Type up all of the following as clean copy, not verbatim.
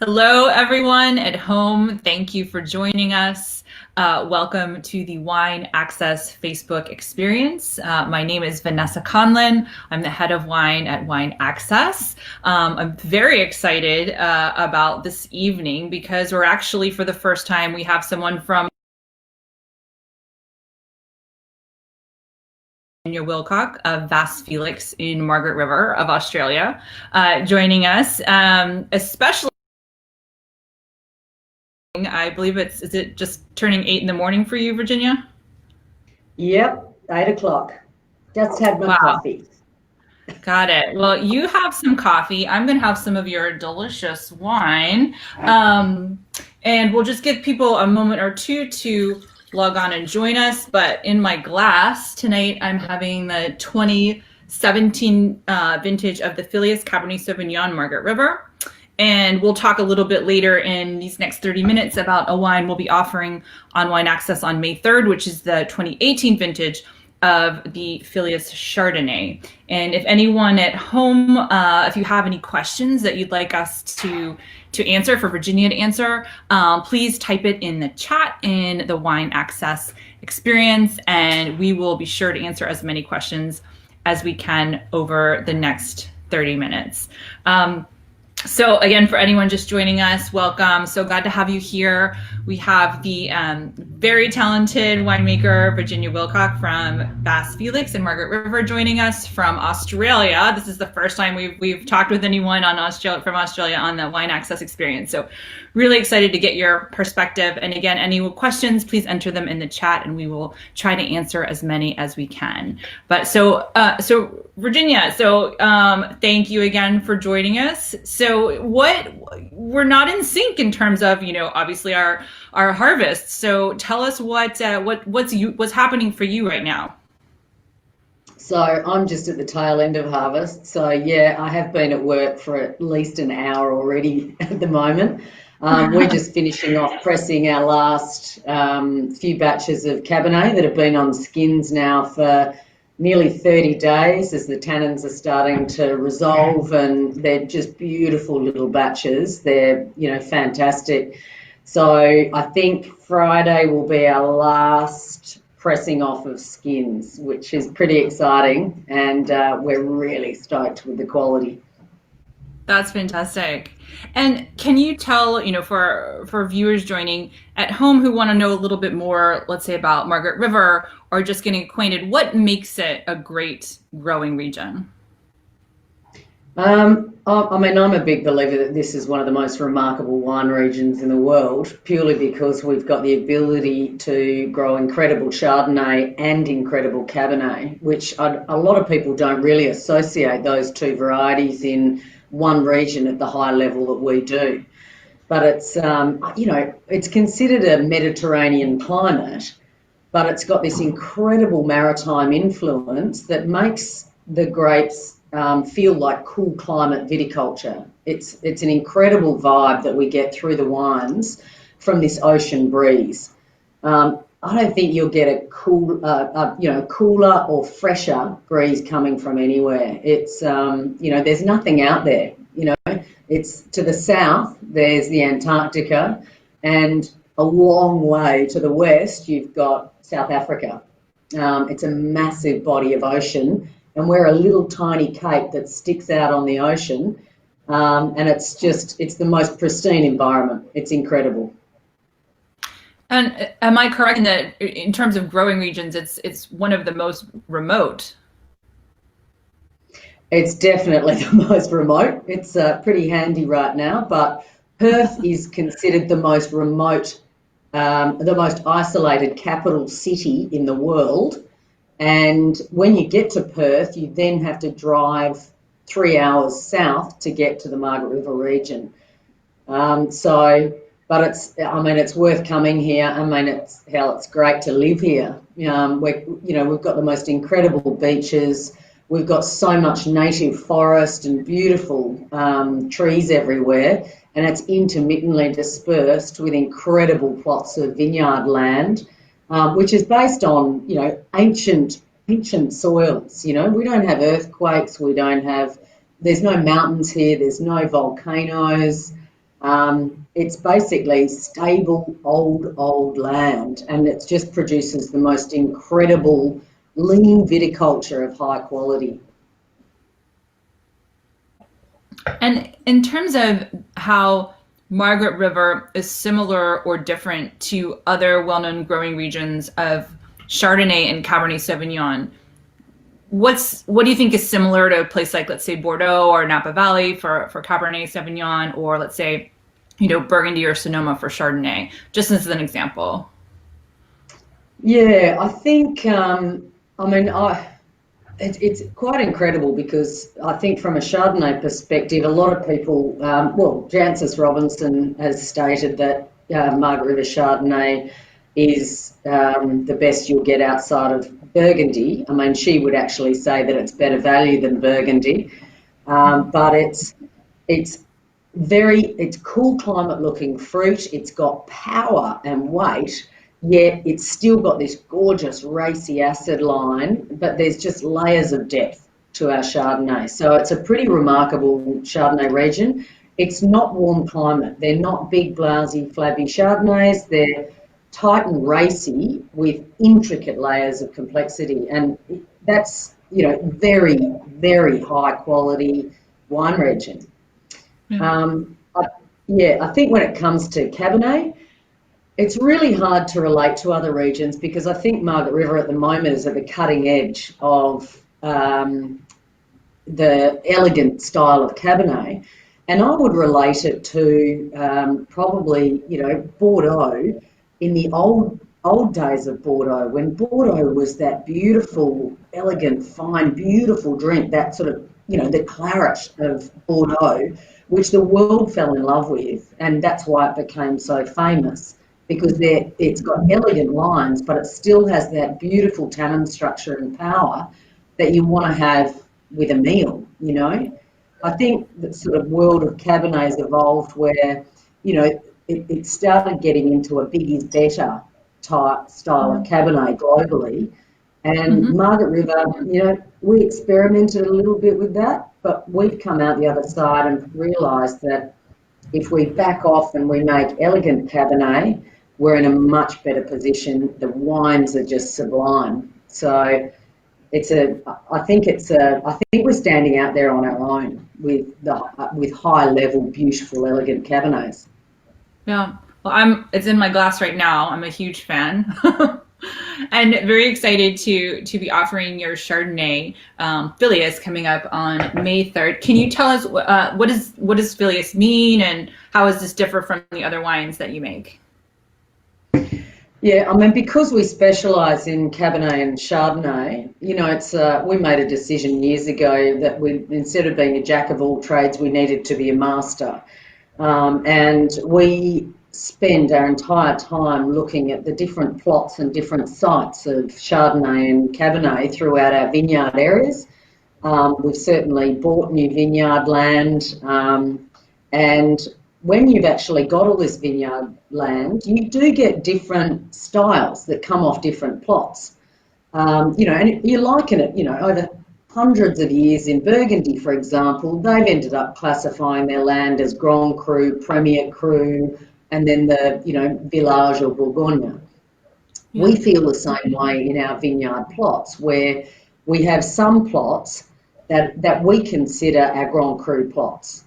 Hello, everyone at home. Thank you for joining us. Welcome to the Wine Access Facebook experience. My name is Vanessa Conlin. I'm the head of wine at Wine Access. I'm very excited about this evening because we're actually, for the first time, we have someone from Willcock of Vasse Felix in Margaret River of Australia joining us, especially I believe is it just turning 8 in the morning for you, Virginia? Yep, 8 o'clock. Just had my Wow, coffee. got it. Well, you have some coffee. I'm going to have some of your delicious wine. And we'll just give people a moment or two to log on and join us. But in my glass tonight, I'm having the 2017 vintage of the Felix Cabernet Sauvignon Margaret River. And we'll talk a little bit later in these next 30 minutes about a wine we'll be offering on Wine Access on May 3rd, which is the 2018 vintage of the Felix Chardonnay. And if anyone at home, if you have any questions that you'd like us to answer, for Virginia to answer, please type it in the chat in the Wine Access experience, and we will be sure to answer as many questions as we can over the next 30 minutes. So again, for anyone just joining us, welcome. So glad to have you here. We have the very talented winemaker, Virginia Willcock from Vasse Felix and Margaret River joining us from Australia. This is the first time we've talked with anyone from Australia on the Wine Access experience. So really excited to get your perspective. And again, any questions, please enter them in the chat and we will try to answer as many as we can. But so Virginia, thank you again for joining us. So we're not in sync in terms of, obviously our harvest. So tell us what's happening for you right now. So I'm just at the tail end of harvest. So yeah, I have been at work for at least an hour already at the moment. We're just finishing off pressing our last few batches of Cabernet that have been on skins now for nearly 30 days as the tannins are starting to resolve, and they're just beautiful little batches. They're, fantastic. So I think Friday will be our last pressing off of skins, which is pretty exciting, and we're really stoked with the quality. That's fantastic. And can you tell, for viewers joining at home who want to know a little bit more, let's say about Margaret River or just getting acquainted, what makes it a great growing region? I'm a big believer that this is one of the most remarkable wine regions in the world, purely because we've got the ability to grow incredible Chardonnay and incredible Cabernet, which a lot of people don't really associate those two varieties in one region at the high level that we do. But it's, it's considered a Mediterranean climate, but it's got this incredible maritime influence that makes the grapes feel like cool climate viticulture. It's an incredible vibe that we get through the wines from this ocean breeze. I don't think you'll get a cooler or fresher breeze coming from anywhere. It's, there's nothing out there. It's to the south, there's the Antarctica, and a long way to the west, you've got South Africa. It's a massive body of ocean, and we're a little tiny cape that sticks out on the ocean, and it's the most pristine environment. It's incredible. And am I correct in that in terms of growing regions, it's one of the most remote? It's definitely the most remote. It's pretty handy right now, but Perth is considered the most remote, the most isolated capital city in the world. And when you get to Perth, you then have to drive 3 hours south to get to the Margaret River region. But it's worth coming here. It's great to live here. We've got the most incredible beaches. We've got so much native forest and beautiful trees everywhere, and it's intermittently dispersed with incredible plots of vineyard land, which is based on, ancient soils. We don't have earthquakes. There's no mountains here. There's no volcanoes. It's basically stable, old land, and it just produces the most incredible lean viticulture of high quality. And in terms of how Margaret River is similar or different to other well-known growing regions of Chardonnay and Cabernet Sauvignon, what do you think is similar to a place like, let's say, Bordeaux or Napa Valley for Cabernet Sauvignon, or let's say, Burgundy or Sonoma for Chardonnay, just as an example? Yeah, I think, it's quite incredible because I think from a Chardonnay perspective, a lot of people, Jancis Robinson has stated that Margarita Chardonnay is the best you'll get outside of Burgundy. I mean, she would actually say that it's better value than Burgundy, but it's cool climate looking fruit. It's got power and weight, yet it's still got this gorgeous racy acid line, but there's just layers of depth to our Chardonnay. So it's a pretty remarkable Chardonnay region. It's not warm climate. They're not big, blousy, flabby Chardonnays. They're tight and racy with intricate layers of complexity. And that's, very, very high quality wine region. Yeah. I think when it comes to Cabernet, it's really hard to relate to other regions because I think Margaret River at the moment is at the cutting edge of the elegant style of Cabernet. And I would relate it to probably, Bordeaux in the old days of Bordeaux, when Bordeaux was that beautiful, elegant, fine, beautiful drink, that sort of, the claret of Bordeaux, which the world fell in love with. And that's why it became so famous, because it's got elegant lines, but it still has that beautiful tannin structure and power that you want to have with a meal, I think the sort of world of Cabernet's evolved where, it started getting into a big is better type style of Cabernet globally. And Margaret River, we experimented a little bit with that, but we've come out the other side and realised that if we back off and we make elegant Cabernet, we're in a much better position. The wines are just sublime. So I think we're standing out there on our own with high level, beautiful, elegant Cabernets. Yeah. Well, it's in my glass right now. I'm a huge fan. And very excited to be offering your Chardonnay Filius coming up on May 3rd. Can you tell us what does Filius mean, and how does this differ from the other wines that you make? Yeah, because we specialise in Cabernet and Chardonnay, we made a decision years ago that instead of being a jack of all trades, we needed to be a master. And we spend our entire time looking at the different plots and different sites of Chardonnay and Cabernet throughout our vineyard areas. We've certainly bought new vineyard land, and when you've actually got all this vineyard land, you do get different styles that come off different plots. And you liken it, over hundreds of years in Burgundy, for example, they've ended up classifying their land as Grand Cru, Premier Cru, and then the, Village or Bourgogne. Yeah. We feel the same way in our vineyard plots, where we have some plots that we consider our Grand Cru plots.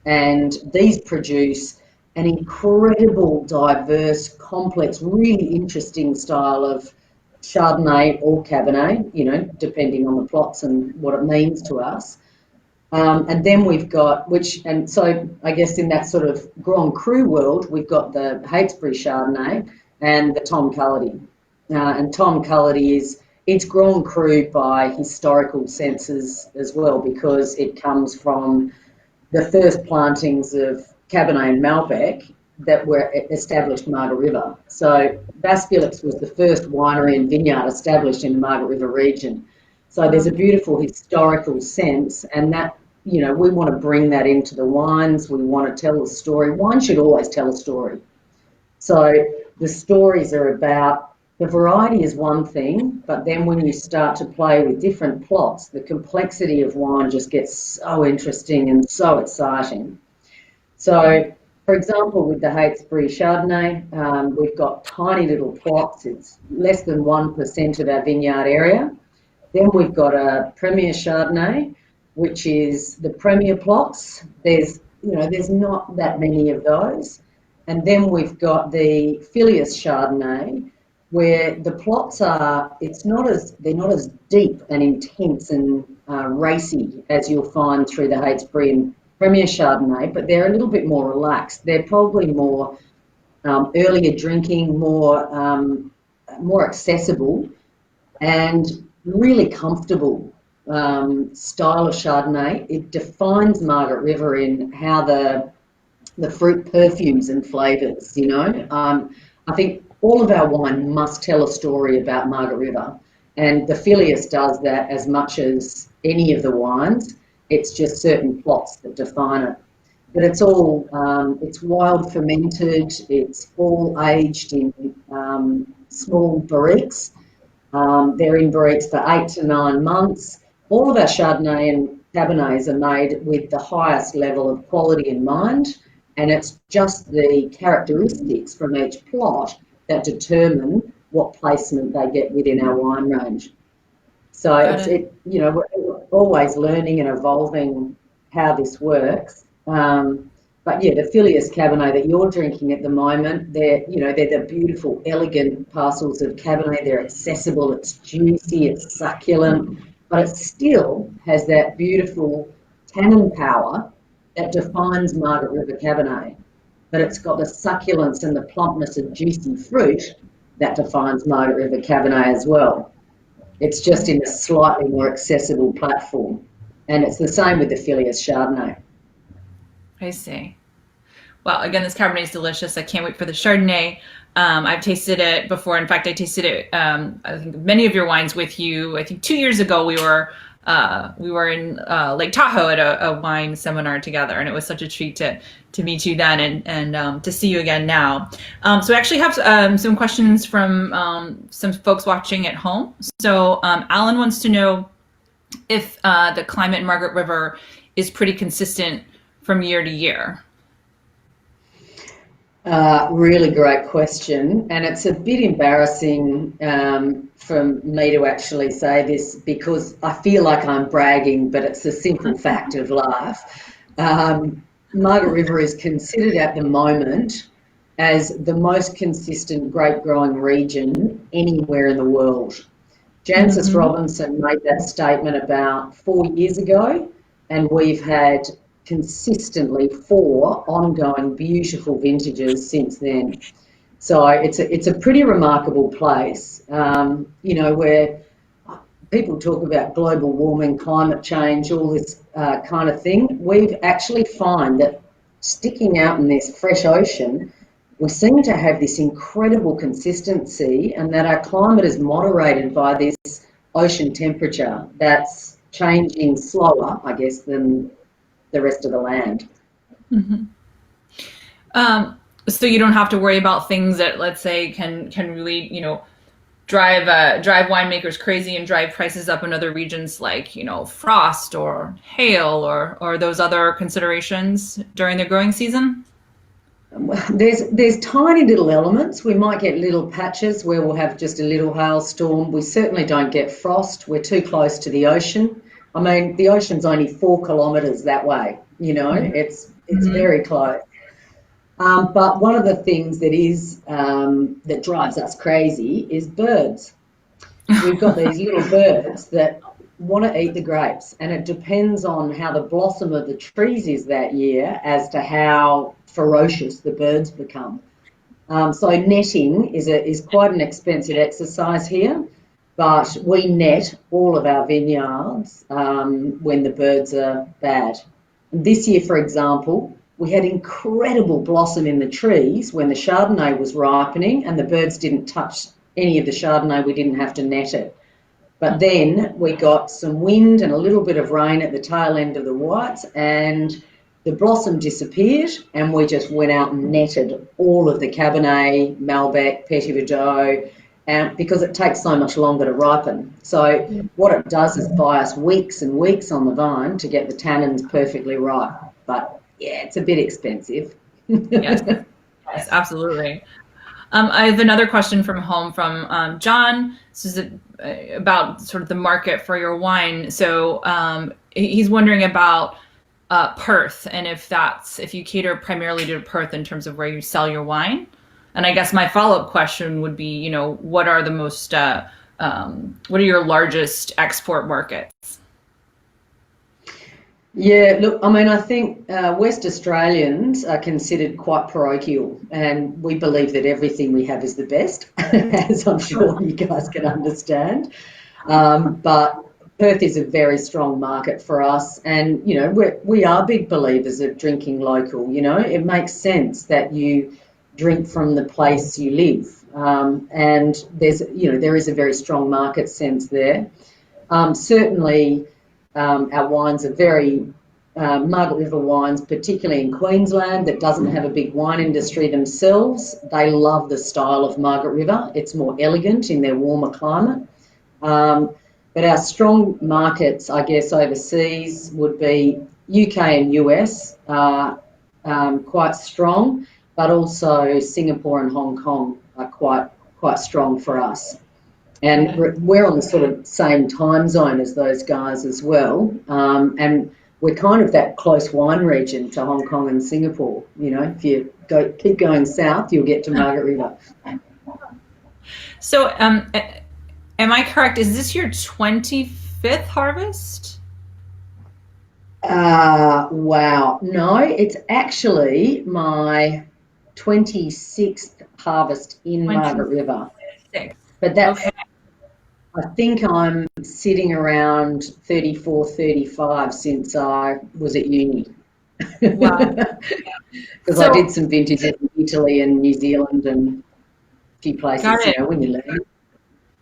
And these produce an incredible, diverse, complex, really interesting style of Chardonnay or Cabernet, depending on the plots and what it means to us. And then we've got, so I guess in that sort of Grand Cru world, we've got the Heytesbury Chardonnay and the Tom Cullity. And Tom Cullity it's Grand Cru by historical senses as well, because it comes from the first plantings of Cabernet and Malbec that were established Margaret River. So Vasse Felix was the first winery and vineyard established in the Margaret River region. So there's a beautiful historical sense, and that, we want to bring that into the wines. We want to tell a story. Wine should always tell a story. So the stories are about, the variety is one thing, but then when you start to play with different plots, the complexity of wine just gets so interesting and so exciting. So For example, with the Heytesbury Chardonnay, we've got tiny little plots. It's less than 1% of our vineyard area. Then we've got a Premier Chardonnay, which is the Premier plots. There's not that many of those. And then we've got the Felix Chardonnay, where the plots they're not as deep and intense and racy as you'll find through the Heytesbury and Premier Chardonnay, but they're a little bit more relaxed. They're probably more earlier drinking, more accessible, and really comfortable style of Chardonnay. It defines Margaret River in how the fruit perfumes and flavours. I think all of our wine must tell a story about Margaret River, and the Felix does that as much as any of the wines. It's just certain plots that define it. But it's all, it's wild fermented, it's all aged in small barriques. They're in barriques for 8 to 9 months. All of our Chardonnay and Cabernets are made with the highest level of quality in mind, and it's just the characteristics from each plot that determine what placement they get within our wine range. So we're always learning and evolving how this works. But yeah, the Felix Cabernet that you're drinking at the moment, they're the beautiful, elegant parcels of Cabernet. They're accessible, it's juicy, it's succulent, but it still has that beautiful tannin power that defines Margaret River Cabernet. But it's got the succulence and the plumpness of juicy fruit that defines Margaret River Cabernet as well. It's just in a slightly more accessible platform. And it's the same with the Felix Chardonnay. I see. Well, again, this Cabernet is delicious. I can't wait for the Chardonnay. I've tasted it before. In fact, I tasted it, I think, many of your wines with you. I think 2 years ago we were in Lake Tahoe at a wine seminar together, and it was such a treat to meet you then and to see you again now. So I actually have some questions from some folks watching at home. So Alan wants to know if the climate in Margaret River is pretty consistent from year to year. Really great question, and it's a bit embarrassing from me to actually say this because I feel like I'm bragging, but it's a simple fact of life. Margaret River is considered at the moment as the most consistent grape growing region anywhere in the world. Jancis Robinson made that statement about 4 years ago, and we've had consistently 4 ongoing beautiful vintages since then. So it's a pretty remarkable place, where people talk about global warming, climate change, all this kind of thing. We've actually find that sticking out in this fresh ocean, we seem to have this incredible consistency, and that our climate is moderated by this ocean temperature that's changing slower, I guess, than the rest of the land. So you don't have to worry about things that, let's say, can really, drive winemakers crazy and drive prices up in other regions, like, frost or hail or those other considerations during the growing season? There's tiny little elements. We might get little patches where we'll have just a little hailstorm. We certainly don't get frost. We're too close to the ocean. I mean, the ocean's only 4 kilometres that way, it's very close. But one of the things that is that drives us crazy is birds. We've got these little birds that want to eat the grapes, and it depends on how the blossom of the trees is that year as to how ferocious the birds become. So netting is quite an expensive exercise here, but we net all of our vineyards when the birds are bad. And this year, for example, we had incredible blossom in the trees when the Chardonnay was ripening, and the birds didn't touch any of the Chardonnay. We didn't have to net it. But then we got some wind and a little bit of rain at the tail end of the whites, and the blossom disappeared, and we just went out and netted all of the Cabernet, Malbec, Petit Verdot, because it takes so much longer to ripen. So what it does is buy us weeks and weeks on the vine to get the tannins perfectly ripe. But yeah, it's a bit expensive. Yes, yes, absolutely. I have another question from home from John. This is about sort of the market for your wine. So he's wondering about Perth and if you cater primarily to Perth in terms of where you sell your wine. And I guess my follow-up question would be, what are what are your largest export markets? Yeah, look, I mean, I think West Australians are considered quite parochial, and we believe that everything we have is the best, as I'm sure you guys can understand. But Perth is a very strong market for us, and we are big believers of drinking local. It makes sense that you drink from the place you live, and there is a very strong market sense there. Certainly. Our wines are very Margaret River wines, particularly in Queensland, that doesn't have a big wine industry themselves. They love the style of Margaret River. It's more elegant in their warmer climate. But our strong markets, I guess, overseas would be UK and US, quite strong, but also Singapore and Hong Kong are quite strong for us. And we're on the sort of same time zone as those guys as well. And we're kind of that close wine region to Hong Kong and Singapore. If you keep going south, you'll get to Margaret River. So am I correct? Is this your 25th harvest? Wow. No, it's actually my 26th harvest in Margaret River. But that's... Okay. I think I'm sitting around 34, 35 since I was at uni. Wow. Because I did some vintage in Italy and New Zealand and a few places, when you learn.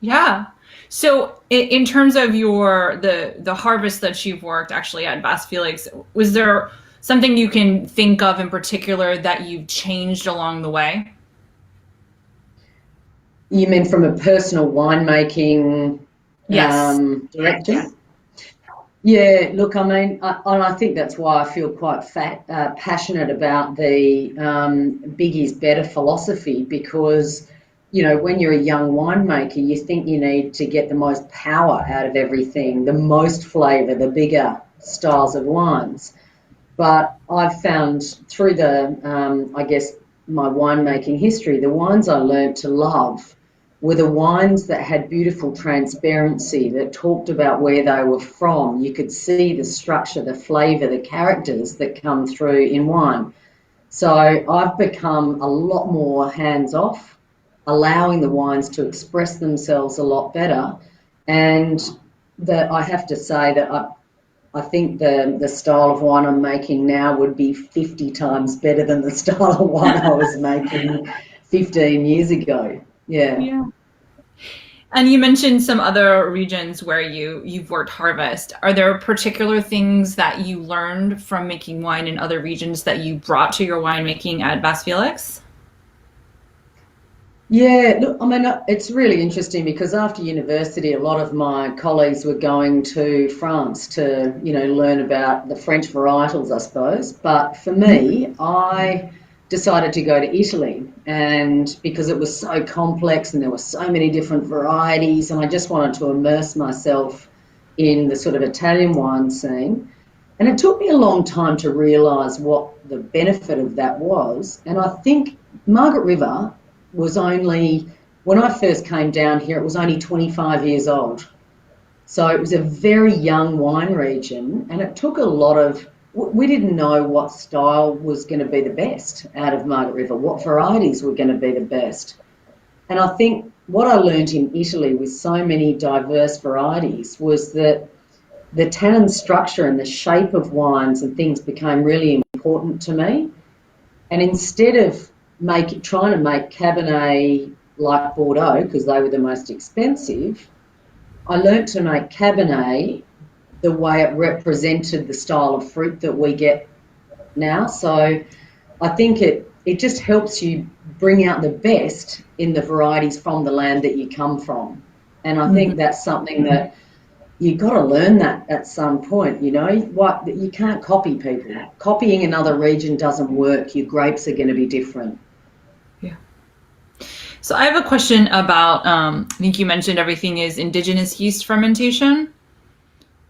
Yeah. So in terms of the harvest that you've worked actually at Vasse Felix, was there something you can think of in particular that you've changed along the way? You mean from a personal winemaking direction? Yeah, look, I mean, I think that's why I feel quite passionate about the big is better philosophy, because, when you're a young winemaker, you think you need to get the most power out of everything, the most flavour, the bigger styles of wines. But I've found through my winemaking history, the wines I learnt to love were the wines that had beautiful transparency, that talked about where they were from. You could see the structure, the flavour, the characters that come through in wine. So I've become a lot more hands-off, allowing the wines to express themselves a lot better. And I have to say that I think the style of wine I'm making now would be 50 times better than the style of wine I was making 15 years ago. Yeah. And you mentioned some other regions where you've worked harvest. Are there particular things that you learned from making wine in other regions that you brought to your winemaking at Vasse Felix? Yeah, look, I mean, it's really interesting because after university, a lot of my colleagues were going to France to, learn about the French varietals, I suppose. But for me, I decided to go to Italy, and because it was so complex and there were so many different varieties, and I just wanted to immerse myself in the sort of Italian wine scene. And it took me a long time to realise what the benefit of that was. And I think Margaret River was only, when I first came down here, it was only 25 years old. So it was a very young wine region, and it took a lot of, we didn't know what style was going to be the best out of Margaret River, what varieties were going to be the best. And I think what I learned in Italy with so many diverse varieties was that the tannin structure and the shape of wines and things became really important to me. And instead of trying to make Cabernet like Bordeaux, because they were the most expensive, I learnt to make Cabernet the way it represented the style of fruit that we get now. So I think it just helps you bring out the best in the varieties from the land that you come from. And I think that's something that you've got to learn that at some point, you know. What, you can't copy people. Copying another region doesn't work. Your grapes are going to be different. Yeah. So I have a question about, I think you mentioned everything is indigenous yeast fermentation.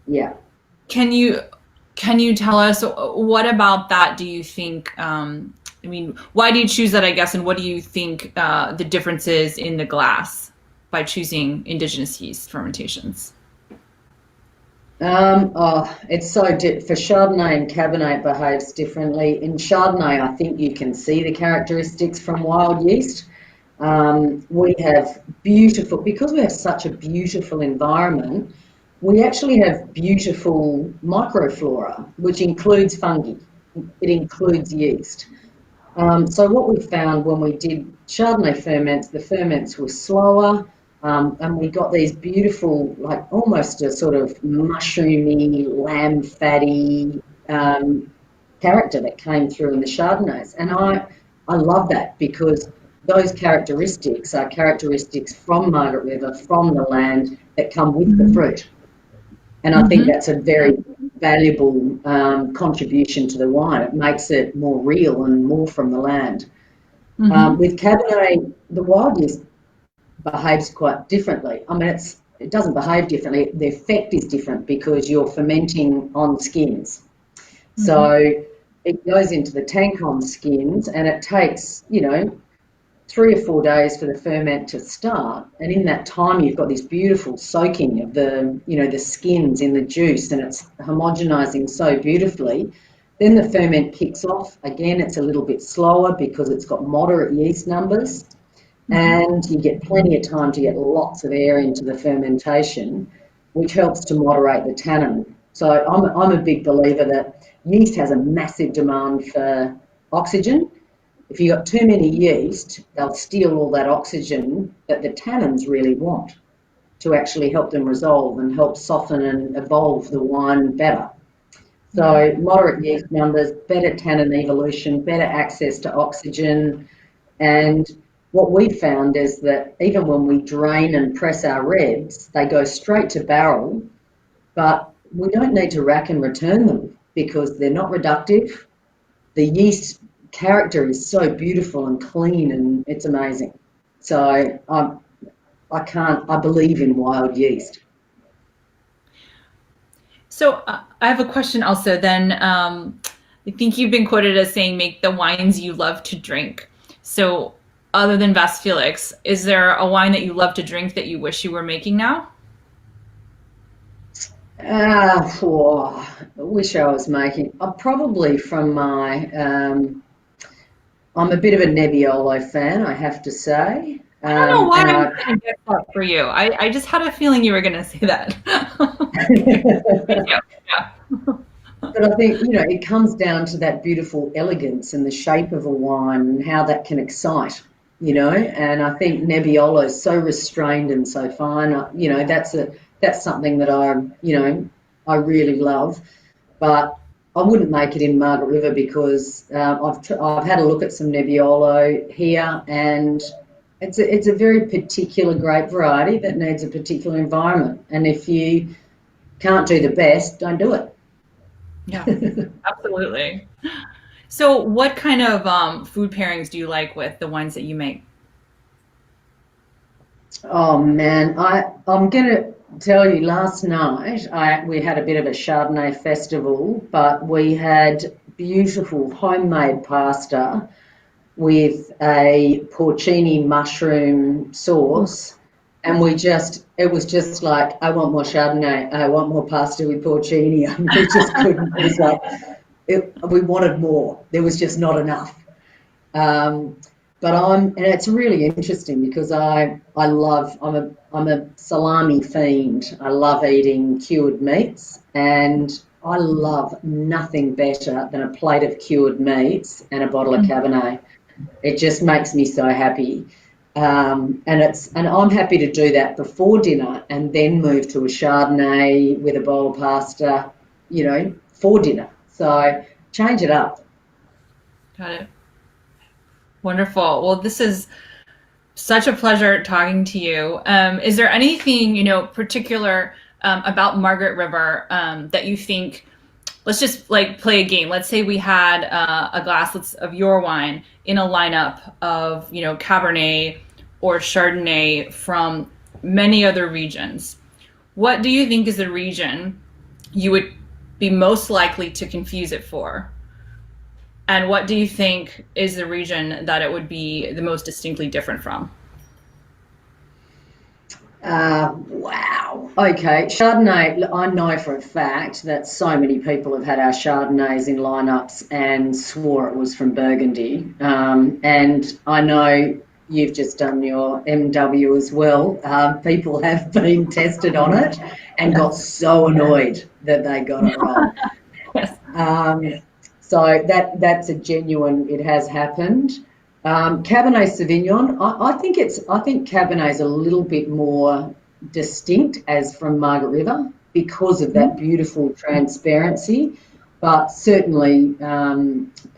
Yeah. Can you can you tell us what about that do you think? I mean, why do you choose that? I guess, and what do you think the difference is in the glass by choosing indigenous yeast fermentations? It's so for Chardonnay and Cabernet behaves differently. In Chardonnay, I think you can see the characteristics from wild yeast. We have beautiful, because we have such a beautiful environment, we actually have beautiful microflora, which includes fungi. It includes yeast. So what we found when we did Chardonnay ferments, the ferments were slower, and we got these beautiful, like almost a sort of mushroomy, lamb fatty character that came through in the Chardonnays. And I love that because those characteristics are characteristics from Margaret River, from the land that come with the fruit. And I think Mm-hmm. that's a very valuable contribution to the wine. It makes it more real and more from the land. Mm-hmm. With Cabernet, the wild yeast behaves quite differently. I mean, it doesn't behave differently. The effect is different because you're fermenting on skins. Mm-hmm. So it goes into the tank on skins, and it takes, 3 or 4 days for the ferment to start. And in that time, you've got this beautiful soaking of the skins in the juice, and it's homogenizing so beautifully. Then the ferment kicks off. Again, it's a little bit slower because it's got moderate yeast numbers, Mm-hmm. and you get plenty of time to get lots of air into the fermentation, which helps to moderate the tannin. So I'm a big believer that yeast has a massive demand for oxygen. If you've got too many yeast, they'll steal all that oxygen that the tannins really want to actually help them resolve and help soften and evolve the wine better. Yeah. So moderate yeast numbers, better tannin evolution, better access to oxygen. And what we found is that even when we drain and press our reds, they go straight to barrel, but we don't need to rack and return them because they're not reductive. The yeast character is so beautiful and clean, and it's amazing. So I believe in wild yeast. So I have a question also. Then I think you've been quoted as saying, "Make the wines you love to drink." So, other than Vasse Felix, is there a wine that you love to drink that you wish you were making now? I wish I was making. Probably from my. I'm a bit of a Nebbiolo fan, I have to say, I don't know why and I'm I. going to guess that for you. I just had a feeling you were going to say that. Yeah, yeah. But I think, it comes down to that beautiful elegance and the shape of a wine and how that can excite, and I think Nebbiolo is so restrained and so fine. That's something that I really love. But I wouldn't make it in Margaret River because I've had a look at some Nebbiolo here, and it's a very particular grape variety that needs a particular environment. And if you can't do the best, don't do it. Yeah, absolutely. So, what kind of food pairings do you like with the wines that you make? Oh man, I'm gonna tell you. Last night, we had a bit of a Chardonnay festival, but we had beautiful homemade pasta with a porcini mushroom sauce, and it was just like, I want more Chardonnay, I want more pasta with porcini. And we just couldn't. It was like we wanted more. There was just not enough. Um, and it's really interesting because I'm a salami fiend. I love eating cured meats, and I love nothing better than a plate of cured meats and a bottle of Cabernet. It just makes me so happy. And I'm happy to do that before dinner and then move to a Chardonnay with a bowl of pasta, for dinner. So change it up. Got it. Wonderful. Well, this is such a pleasure talking to you. Is there anything, particular about Margaret River that you think, let's just like play a game. Let's say we had a glass of your wine in a lineup of, Cabernet or Chardonnay from many other regions. What do you think is the region you would be most likely to confuse it for? And what do you think is the region that it would be the most distinctly different from? Wow. Okay. Chardonnay, I know for a fact that so many people have had our Chardonnays in lineups and swore it was from Burgundy. And I know you've just done your MW as well. People have been tested on it and got so annoyed that they got it wrong. So that's a genuine, it has happened. Cabernet Sauvignon, I think Cabernet is a little bit more distinct as from Margaret River because of that beautiful transparency, but certainly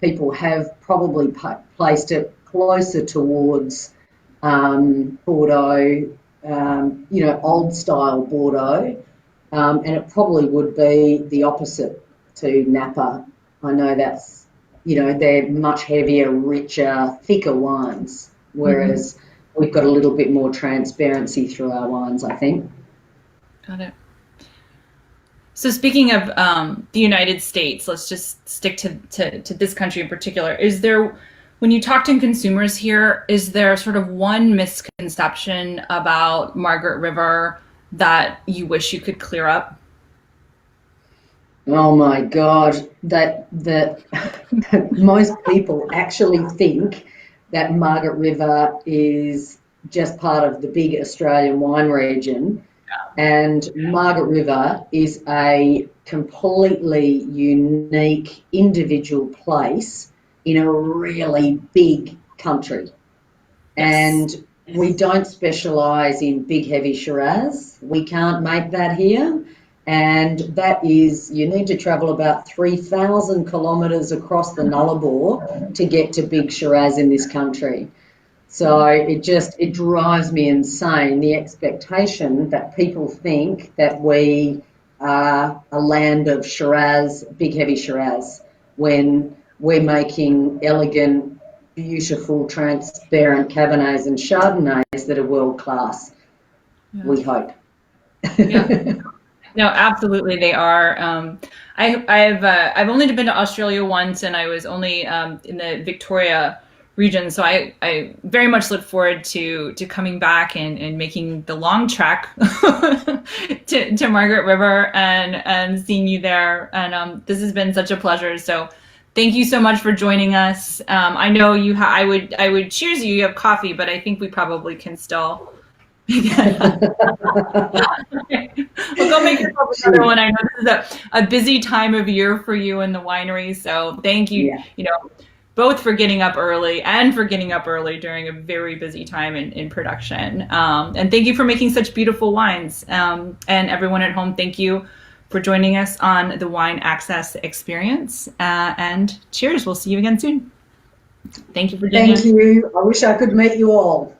people have probably placed it closer towards Bordeaux, old style Bordeaux, and it probably would be the opposite to Napa. I know that's, they're much heavier, richer, thicker wines, whereas we've got a little bit more transparency through our wines, I think. Got it. So speaking of the United States, let's just stick to this country in particular. Is there, when you talk to consumers here, is there sort of one misconception about Margaret River that you wish you could clear up? Oh my God, that most people actually think that Margaret River is just part of the big Australian wine region. And Margaret River is a completely unique individual place in a really big country. Yes. And we don't specialise in big heavy Shiraz. We can't make that here. And that is, you need to travel about 3,000 kilometres across the Nullarbor to get to big Shiraz in this country. So it drives me insane, the expectation that people think that we are a land of Shiraz, big heavy Shiraz, when we're making elegant, beautiful, transparent Cabernets and Chardonnays that are world class. Yeah. We hope. Yeah. No, absolutely, they are. I've only been to Australia once, and I was only in the Victoria region. So I very much look forward to coming back and making the long trek to Margaret River and seeing you there. And this has been such a pleasure. So thank you so much for joining us. I know I would cheers you. You have coffee, but I think we probably can still. We'll go make yourself another one. I know this is a busy time of year for you in the winery, so thank you. Yeah. Both for getting up early and for getting up early during a very busy time in production. And thank you for making such beautiful wines. And everyone at home, thank you for joining us on the Wine Access Experience. And cheers. We'll see you again soon. Thank you for joining us. Thank you. I wish I could meet you all.